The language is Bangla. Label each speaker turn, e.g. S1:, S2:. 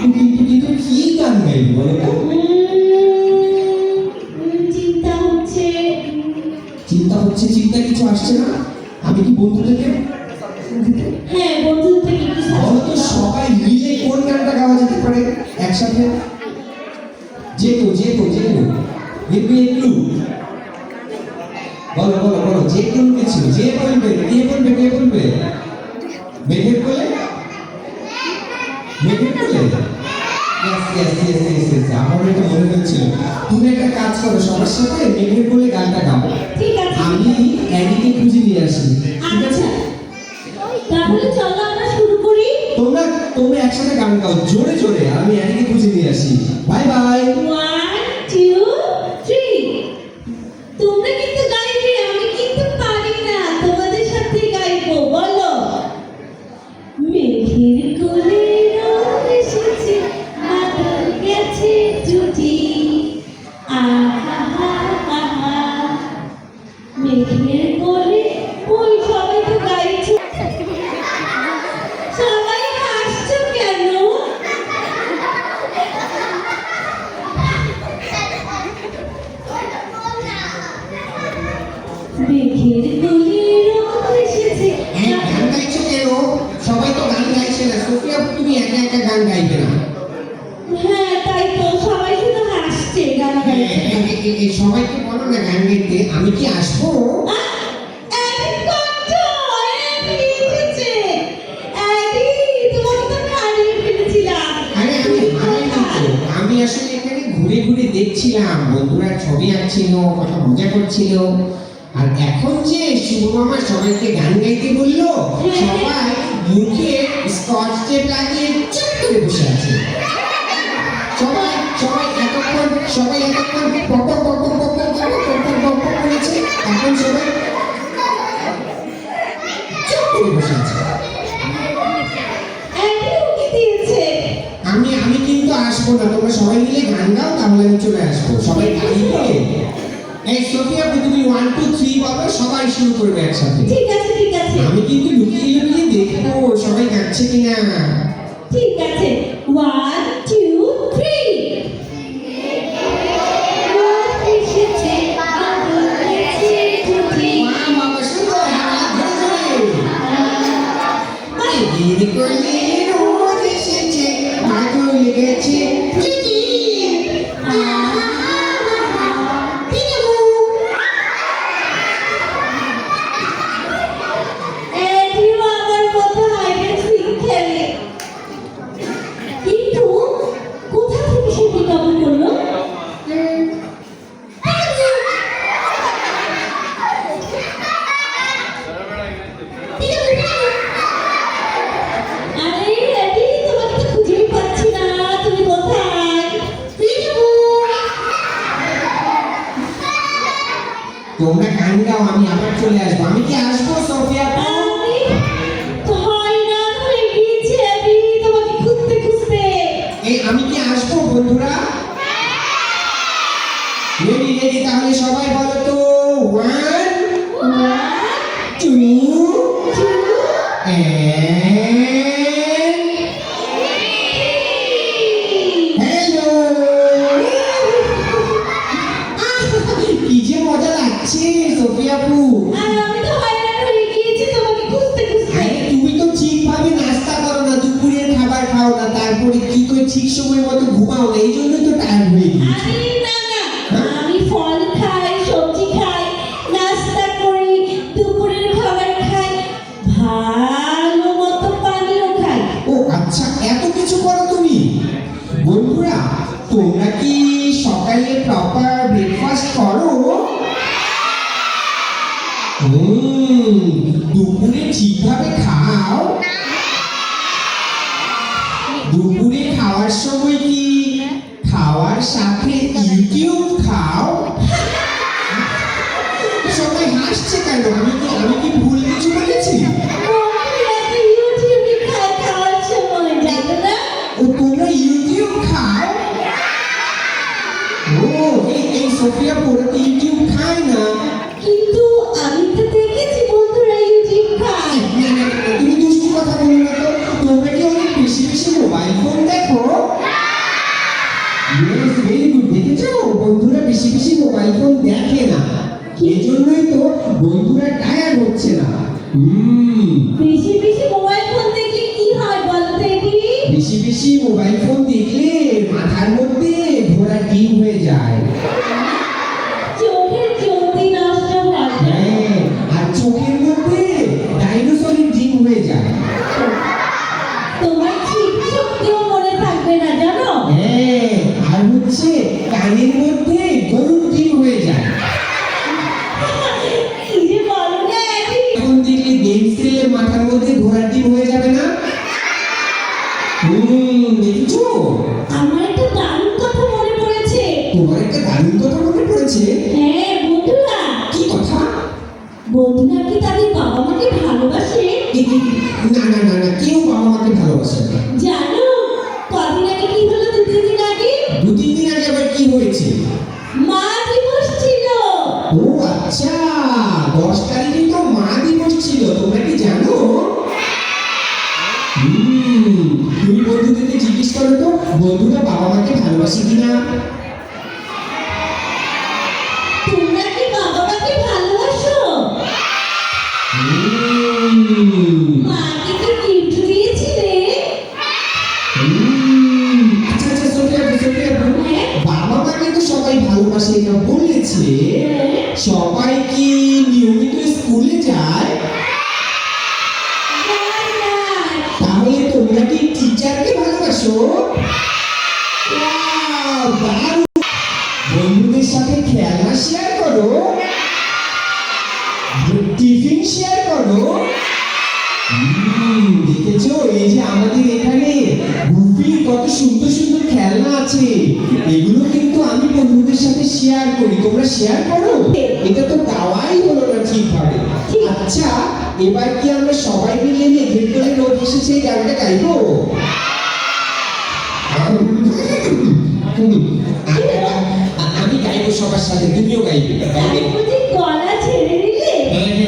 S1: কিন্তু কি গান গাইবি বলো তো? চিন্তা হচ্ছে, চিন্তা কিছু আসছে না। আমি কি বন্ধু থেকে বলো তো সবাই মিলে কোন গানটা গাওয়া যেতে পারে একসাথে? যে কেউ একটু বলো যে কেউ কিছু যে বলবে কে বলবে? মেঘের কোলে yes, আমার এটা মনে হচ্ছিল। তুমি একটা কাজ করো, সবার সাথে মেঘের কোলে গানটা গাও।
S2: ঠিক আছে,
S1: আমি অ্যানিকে খুঁজে নিয়ে আসি। ঠিক আছে,
S2: তাহলে চলো আমরা শুরু করি।
S1: তোমরা একসাথে গান গাও জোরে জোরে, আমি অ্যানিকে খুঁজে নিয়ে আসি। Bye bye.
S2: 1 2 3। তোমরা কিন্তু গাইবে, আমি কিন্তু পারি না, তোমাদের সাথে গাইবো। বলো। মেঘের কোলে রোদ এসেছে, বাদল গেছে জুটি, আহা আহা। মেঘের কোলে, ওই সবাই তো গাইছে, সবাই হাসছো কেন? মেঘের কোলে রোদ এসেছে।
S1: গান গাইছো কেন? সবাই তো গান গাইছে না। সোফিয়া, তুমি একা একা গান গাইবে না।
S2: হ্যাঁ, তাই তো, সবাই শুধু হাসছে গান গাইছে।
S1: সবাইকে বলো না গান গাইতে। আমি কি আসবো? আরে আমি আসলে এখানে ঘুরে ঘুরে দেখছিলাম, বন্ধুরা ছবি আঁকছিল, কথা মজা করছিল। আর এখন যে শুভ মামা সবাইকে গান গাইতে বললো, সবাই মুখে স্কচ টেপ লাগিয়ে চুপ করে বসে আছে। সবাই এতক্ষণ পপ করেছে, এখন সবাই চুপ করে বসে আছে। আমি কিন্তু আসবো না, তোমরা সবাই মিলে গান গাও, তাহলে আমি চলে আসবো। সবাই গাইবে। এই সোফিয়া, তুমি 1 2 3 বলো, সবাই শুরু করবে একসাথে।
S2: ঠিক আছে।
S1: আমি কিন্তু লুকিয়ে দেখবো সবাই গাচ্ছে কিনা।
S2: ঠিক আছে, 1 2 3।
S1: তোমরা গান গাও, আমি আবার চলে আসবো। আমি কি আসবো সোফিয়া? আমি কি আসবো বন্ধুরা? রেডি, তাহলে সবাই বলো তো 1 2 হ্যালো। কি যে মজা লাগছে সোফিয়া আপু। তুমি তো ঠিকভাবে নাস্তা করো না, দুপুরের খাবার খাও না, তারপরে কি করে ঠিক সময় মতো ঘুমাও না, এই জন্য তো টায়ার্ড হয়ে গিয়েছি।
S2: আমি ফল খাই, সবজি খাই, নাস্তা করি, দুপুরের খাবার খাই, ভালো মতো পানিও খাই।
S1: ও আচ্ছা, এত কিছু করো তুমি। বন্ধুরা, তোমরা কি সকালে প্রপার ব্রেকফাস্ট করো? দুপুরে ঠিকভাবে খাও? দুপুরে খাওয়ার সময় কি খাওয়ার সাথে ইউটিউব খাও? সবাই হাসছে কেন? আমি কি ভুল কিছু বলেছি? ও, তোমরা ইউটিউব খাও? ও, এই সোফিয়া পুরো ইউটিউব খায় না।
S2: কিন্তু আমি তো দেখেছি বন্ধুরা ইউটিউব খায়।
S1: তুমি দুষ্টু কথা বলো না তো। তোমরা কি অনেক বেশি মোবাইল ফোন দেখো? এই জন্যই তো বন্ধুরা টায়ার হচ্ছে না।
S2: বেশি বেশি মোবাইল ফোন দেখলে কি হয় বলো তো এটি?
S1: বেশি বেশি মোবাইল ফোন দেখলে মাথার মধ্যে ঘোড়ার ডিম হয়ে যায়।
S2: চোখের জ্যোতি নষ্ট হয়।
S1: হ্যাঁ, আর চোখের মধ্যে ডাইনোসরের ডিম হয়ে যায়।
S2: তোমার ঠিক শক্তিও মনে থাকবে না জানো?
S1: হ্যাঁ, আর হচ্ছে কানের মধ্যে গরুর ডিম হয়ে যায়।
S2: কি যে বলো না এটি?
S1: এখন দেখলে গেম খেলে মাথার মধ্যে ঘোড়ার ডিম হয়ে যাবে না? দেখছো?
S2: আমার একটা দারুণ কথা মনে পড়েছে।
S1: তোমার একটা দারুণ কথা মনে পড়েছে।
S2: হ্যাঁ বন্ধুরা,
S1: কি কথা?
S2: বন্ধুরা কি তাদের বাবা মাকে ভালোবাসে?
S1: না না না না, কেউ বাবা মাকে ভালোবাসে না।
S2: জানো কদিন আগে কি হলো? 2-3 দিন আগে
S1: 2-3 দিন আগে আবার কি হয়েছে?
S2: মা দিবস ছিল।
S1: ও আচ্ছা, 10 তারিখে তো মা দিবস ছিল, তোমরা কি জানো? তুমি বন্ধুদেরকে জিজ্ঞেস করো তো বন্ধুরা বাবা মাকে ভালোবাসে কিনা।
S2: তোমরা কি বাবা মাকে ভালোবাসো? মাকে কি গিফট দিয়েছিলে?
S1: আচ্ছা আচ্ছা, সোফিয়া সোফিয়া,
S2: হ্যাঁ?
S1: বাবা মাকে তো সবাই ভালোবাসে এটা বলেছে। সবাই কি নিয়মিত স্কুলে যায়?
S2: না, না।
S1: তাহলে তোমরা কি টিচারকে ভালোবাসো? Wow, দারুণ! বন্ধুদের সাথে খেলনা শেয়ার করো, টিফিন শেয়ার করো। দেখেছো, এই যে আমাদের এখানে গুপির কত সুন্দর সুন্দর খেলনা আছে, এগুলো কিন্তু আমি বন্ধুদের সাথে শেয়ার করি। তোমরা শেয়ার করো? এটা তো দেওয়াই হলো না ঠিকভাবে। আচ্ছা, এবার কি আমরা সবাই মিলে মেঘের কোলে রোদ এসেছে এই গানটা গাইবো? আমি গাইবো সবার সাথে, তুমিও গাইবে।
S2: আমি বুঝি গলা ছেড়ে দিলে?
S1: হ্যাঁ